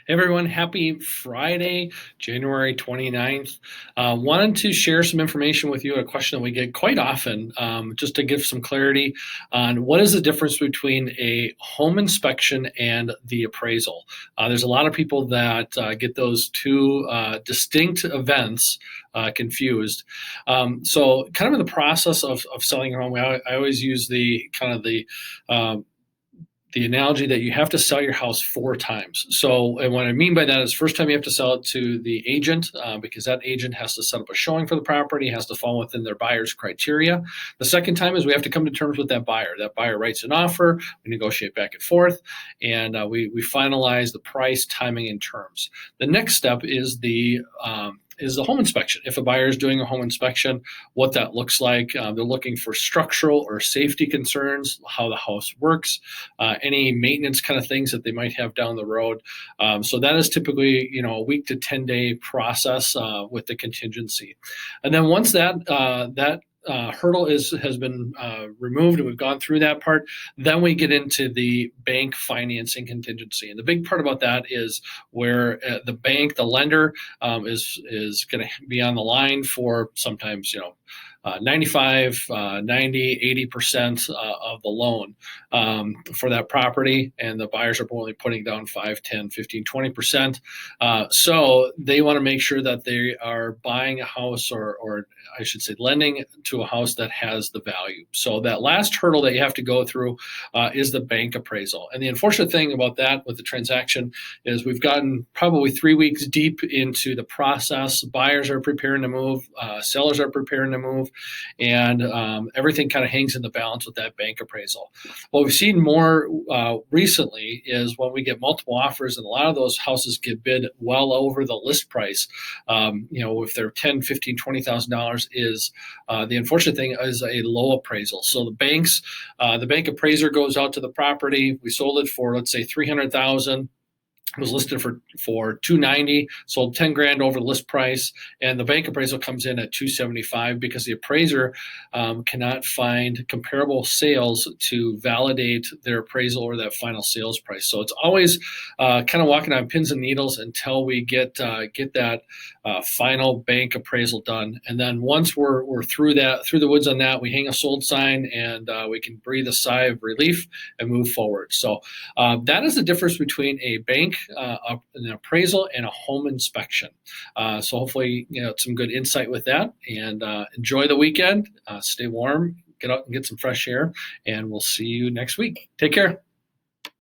Hey everyone, happy Friday, January 29th. Wanted to share some information with you, a question that we get quite often, just to give some clarity on what is the difference between a home inspection and the appraisal. There's a lot of people that get those two distinct events confused. So kind of in the process of selling your home, I always use the analogy that you have to sell your house 4 times. So, and what I mean by that is, first time you have to sell it to the agent because that agent has to set up a showing for the property, has to fall within their buyer's criteria. The second time is we have to come to terms with that buyer. That buyer writes an offer, we negotiate back and forth, and we finalize the price, timing, and terms. The next step is the home inspection. If a buyer is doing a home inspection, what that looks like. They're looking for structural or safety concerns, how the house works, any maintenance kind of things that they might have down the road. So that is typically, a week to 10-day process with the contingency. And then once that hurdle has been removed and we've gone through that part, then we get into the bank financing contingency. And the big part about that is where the lender is going to be on the line for sometimes 95, 90, 80% of the loan for that property. And the buyers are only putting down 5, 10, 15, 20%. So they want to make sure that they are buying a house or I should say lending to a house that has the value. So that last hurdle that you have to go through is the bank appraisal. And the unfortunate thing about that with the transaction is we've gotten probably 3 weeks deep into the process. Buyers are preparing to move, sellers are preparing to move, and everything kind of hangs in the balance with that bank appraisal. What we've seen more recently is when we get multiple offers, and a lot of those houses get bid well over the list price. If they're $10,000, $15,000, $20,000, is the unfortunate thing is a low appraisal. So the bank appraiser goes out to the property. We sold it for, let's say, $300,000. Was listed for $290, sold 10 grand over the list price, and the bank appraisal comes in at $275 because the appraiser cannot find comparable sales to validate their appraisal or that final sales price. So it's always kind of walking on pins and needles until we get that final bank appraisal done. And then once we're through the woods on that, we hang a sold sign and we can breathe a sigh of relief and move forward. So that is the difference between a bank an appraisal and a home inspection. So hopefully, some good insight with that, and enjoy the weekend. Stay warm, get out and get some fresh air, and we'll see you next week. Take care.